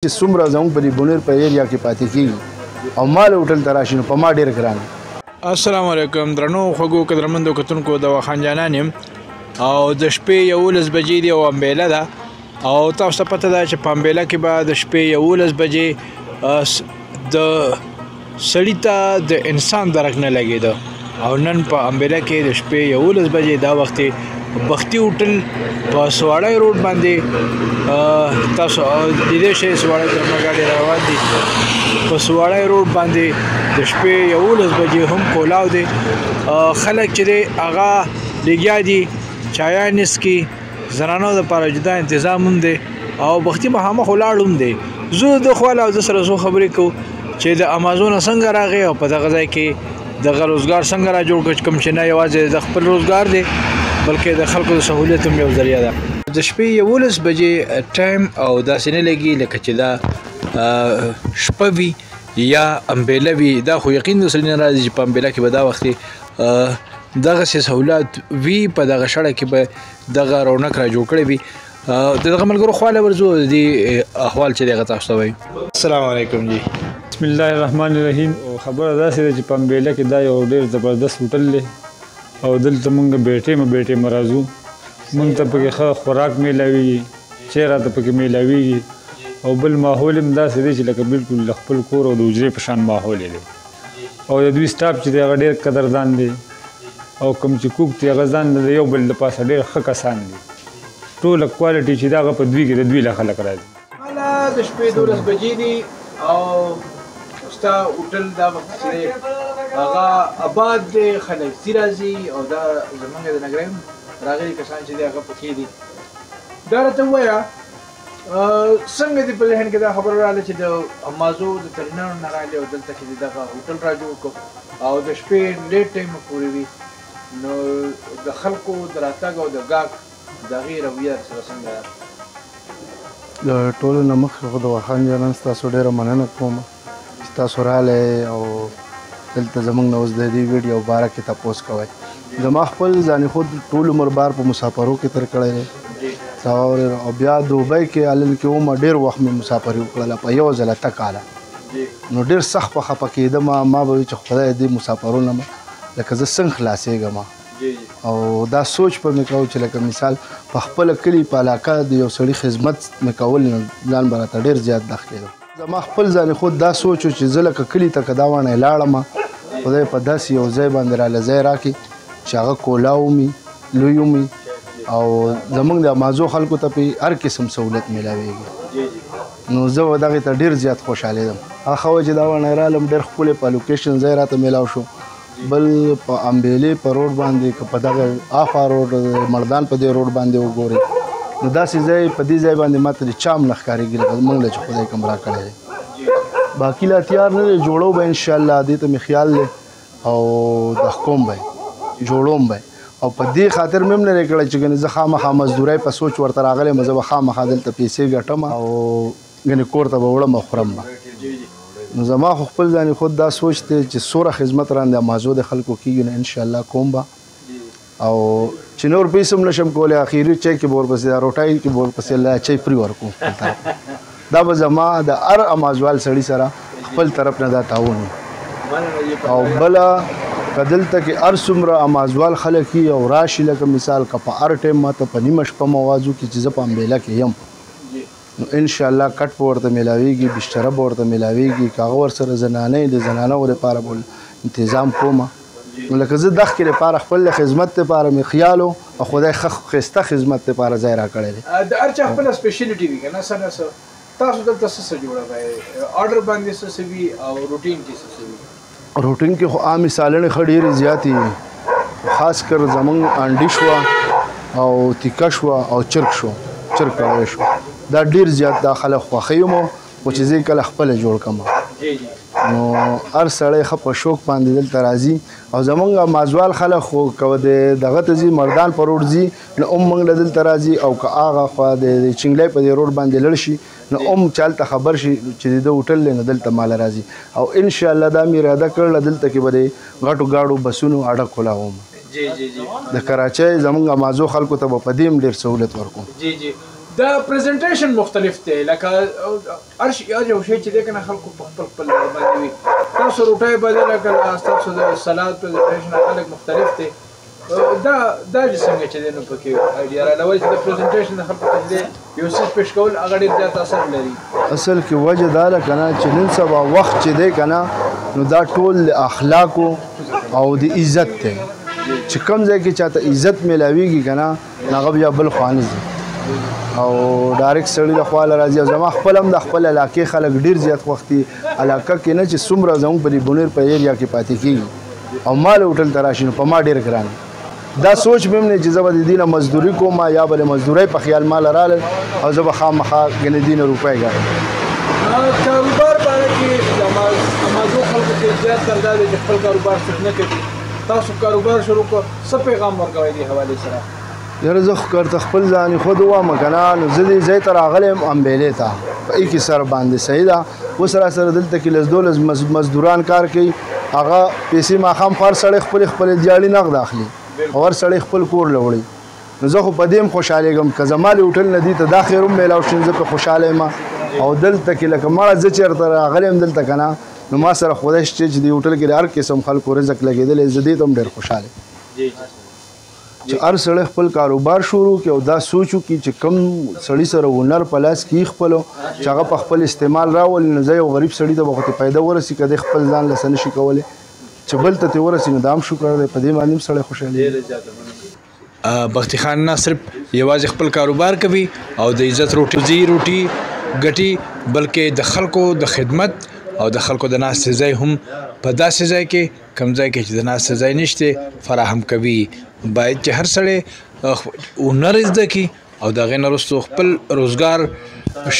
چې څومره زموږ په دې بونیر په ایریا کې پاتې کېږي او مال هوټل ته راشي نو په ما ډېر ګران. السلام علیکم درنو خوږو قدرمندو کتونکو د خان جانان یم او د شپې 11 بجې دی او امبیله ده او تاسو ته پته ده چې په امبیله کې به د شپې 11 بجې د سړي ته د انسان درک نه لګېده او نن په امبیله کې د شپې 11 بجې دا وخت بختي هوټل په سواړی روډ باندې تاسو لیدلی شئ سواړی طرفه ګاډي روان دي په سواړی روډ باندې د شپې 11 بجې هم کولاو دی خلک چې دی هغه لګیا دي چایان نسکي زنانو دپاره جدا انتظام هم دی او بختي مخامخ ولاړ هم دی. زه د خواله او د سره څو خبرې کوو چې د امازون څنګه راغی او په دغه ځای کې دغه روزګار څنګه را جوړ کړ کوم چې نه یوازې د خپل روزګار دی بلکې د خلکو د سهولیت هم یو ذریعه ده. د شپې 11 بجې ټایم او داسې نه لګي لکه چې دا شپه وي یا امبیله وي. دا خو یقین د سړي نه راځي چې په امبیله کې به دا وخت دغسې سهولت وي په دغه شړه کې به دغه رونق را جوړ کړی وي. د دغه ملګرو خواله ورځو د دې احوال چې دی هغه تاسو ته وایو. السلام علیکم جی. بسم الله الرحمن الرحیم. خبره داسې ده چې په امبیله کې دا یو ډېر زبردست هوټل دی او دلته مونږ بیټې راځو. مونږ ته پکې ښه خوراک میلاویږي، چای راته پکې میلاویږي او بل ماحول هم داسې دی چې لکه بالکل د خپل کور او د حجرې په شان ماحول دی او د دوی سټاف چې دی هغه ډېر قدردان دی او کوم چې کوک دی هغه ځان د یو بل د پاسه ډېر ښه کسان دي. ټوله کوالټي چې دی هغه په دوی کې د دوی له خلک راځي. حالا د شپې 12 بجې دي او ستا هوټل دا وخت چې دی هغه آباد دی، خلک ځي راځي او دا زموږ د نګرایم راغلي کسان چې دی هغه پکې دي. دا راته ووایه څنګه دې په ذهن کې دا خبره راغله چې د امازو د ترمینل نه راغلي او دلته کې دغه هوټل را جوړ کړو او د شپې لیټ ټایمه پورې وي نو د خلکو د راتګ او د ګاګ د هغې رویه سره څنګه ده؟ د ټولو نه مخکې خو د خان جانان ستاسو ډېره مننه کوم چې تاسو راغلی او دلته زموږ نه اوس د دې ویډیو باره کې تپوس کوئ. زما خپل ځانې خود ټول عمر بار په مسافرو کې تېر کړی دی او بیا دوبۍ کې هلل کې ومه ډېر وخت مې مسافري وکړله په یو ځل اته کاله نو ډېر سخت په خفه کېدم. ما به وي چې خدای دې مسافرو نه لکه زه څنګه خلاصېږم او دا سوچ په مې کوو چې لکه مثال په خپله کلي په علاقه د یو سړي خدمت مې کول نو ځان به راته ډېر زیات دخ کېدو. زما خپل ځانې خود دا سوچ و چې زه لکه کلي ته که دا واڼی لاړم خدای په داسې یو ځای باندې راله ځای راکړي چې هغه کولاو ومي لوی ومي او زموږ د امازو خلکو ته پې هر قسم سهولت میلاویږي نو زه به دغې ته ډېر زیات خوشحالېدم. هغه ښه وه چې دا واڼی رالم ډېر ښکلی په لوکیشن ځای راته میلاو شو. بل په امبیلې په روډ باندې که په دغه آفا روډ مردان په دې روډ باندې وګورئ نو داسې ځای په دې ځای باندې ما ته د چا هم نه ښکارېږي لکه موږ له چې خدای کوم راکړی دی. باقي لا تیار نه دی، جوړو به انشاءالله دې ته مې خیال دی او دغ کوم به جوړوم به او په دې خاطر مې هم نه دی کړی چې ګنې زه خامخا مزدورۍ په سوچ ورته راغلی یم زه به خامخا دلته پیسې ګټم او ګنې کور ته به وړم او خورم به. نو زما خو خپل ځانې خود دا سوچ دی چې څومره خدمت رانده امازو د خلکو کېږي نو انشاءالله کوم به او چې نور پیسې هم نشم کولی اخري چای کې به ورپسې دا روټۍ کې به ورپسې الله چای فري ورکوم خپل طرف دا به زما د هر امازوال سړي سره خپل طرف نه دا تعاون وي او بله که دلته کې هر څومره امازوال خلک وي او راشي لکه مثال که په هر ټایم ما ته په نیمه شپه موازو کې چې زه په امبیله کې یم نو انشاءالله کټ به ورته میلاویږي، بستره به ورته میلاویږي، که هغه ورسره زنانۍ د زنانو دپاره به انتظام کومه نو لکه زه دغ کې دپاره خپل خدمت دپاره مې خیال و او خدای ښایسته خدمت دپاره ځای را کړی دی. د هر چا خپله سپیشلټي وي که نه څه نه څه تاسو دلته څه جوړوئ آرډر باندې څه وي او روټین کې څه وي؟ روټین کې خو عامې سالنې ښه ډېرې زیاتې وي خاص کر زموږ انډي شوه او تیکه شوه او چرګ شو چرګ کړی شو دا ډېر زیات دا خلک خوښوي مو خو چې زه یې کله خپله جوړ کړم نو هر سړی ښه په شوق باندې دلته راځي او زموږ مازوال خلک خو که د دغه ته ځي مردان په روډ ځي نو هم موږ له دلته راځي او که هغه خوا د چنګلۍ په دې روډ باندې لړ شي نو هم چې هلته خبر شي چې د ده هوټل دی نو دلته ماله راځي او انشاءالله دا مې اراده کړله دلته کې به د غټو ګاډو بسونو اډه کولاوم د کراچۍ زموږ امازو خلکو ته به په دې هم ډېر سهولت ورکوم. دا پریزنټیشن مختلف دی لکه هر یو شی چې دی که نه خلکو په خپل خپل باندې وي تاسو روټۍ بدله کړه ستاسو د سلاد پریزنټیشن خلک مختلف دی دا چې څنګه چې دی نو پکې آیډیا راولئ چې د پریزنټیشن د خلکو ته چې دی یو څه پیش کول هغه ډېر زیات اثر لري اصل کې وجه دا ده که نه چې نن سبا وخت چې دی که نه نو دا ټول د اخلاقو او د عزت دی چې کوم ځای کې چاته عزت میلاویږي که نه هغه بیا بل خوا نه ځي او ډایرکټ سړي د خوا له راځي او زما خپل هم د خپل علاقې خلک ډېر زیات وختي علاقه کې نه چې څومره زموږ په دې بونیر په ایریا کې پاتې کېږي او ما له هوټل ته راشي نو په ما ډېر ګران دا سوچ مې هم نه چې زه به د دې نه مزدوري کوم یا به د مزدورۍ په خیال ما له راغلل او زه به خامخا ګنې دې نه روپۍ ګټم کاروبار باره کې امازو خلکو کې زیات تر دا دی چې خپل کاروبار صرف نه کوي تاسو کاروبار شروع کړو څه پیغام ورکوئ دې حوالې سره یاره زه ورته خپل ځان خود ووایم که نه نو زه دې ځای ته راغلی یم امبیلې ته په ایکې سر باندې صحیح ده اوس راسره دلته کې لس دولس مزدوران کار کوي هغه پیسې ماښام خو هر سړی خپلې دیاړي نغد اخلي او هر سړی خپل کور له وړي نو زه خو په دې هم خوشحالېږم که زما له هوټل نه دې ته دا خیر هم میلاو شي زه پرې خوشحاله یم او دلته کې لکه مړه زه چېرته راغلی یم دلته که نه نو ما سره خدای شته چې دې هوټل کې د هر قسم خلکو رزق لګېدلی زه دې ته هم ډېر خوشحاله چې هر سړی خپل کاروبار شروع کړي او دا سوچ وکړي چې کوم سړي سره هنر په لاس کې خپلو چې هغه په خپل استعمال راولي نو زه یو غریب سړي ته به خو پیدا ورسي که دی خپل ځان له څه نشي کولی چې بل ته ترې ورسي نو دا هم شکر دی په دې باندې هم سړی خوشحالېږي بختي خان نه صرف یوازې خپل کاروبار کوي او د عزت روټي ګټي بلکې د خلکو د خدمت او د خلکو د ناستې ځای هم په داسې ځای کې کم ځای کې چې د ناستې ځای نشته فراهم کوي باید چې هر سړی هنر زده کړي او د هغې نه وروسته خپل روزګار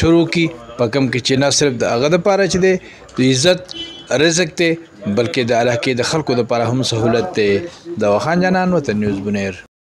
شروع کړي په کوم کې چې نه صرف د هغه دپاره چې دی د عزت رزق دی بلکې د علاقې د خلکو دپاره هم سهولت دی د وخان جانان وطن نیوز بونیر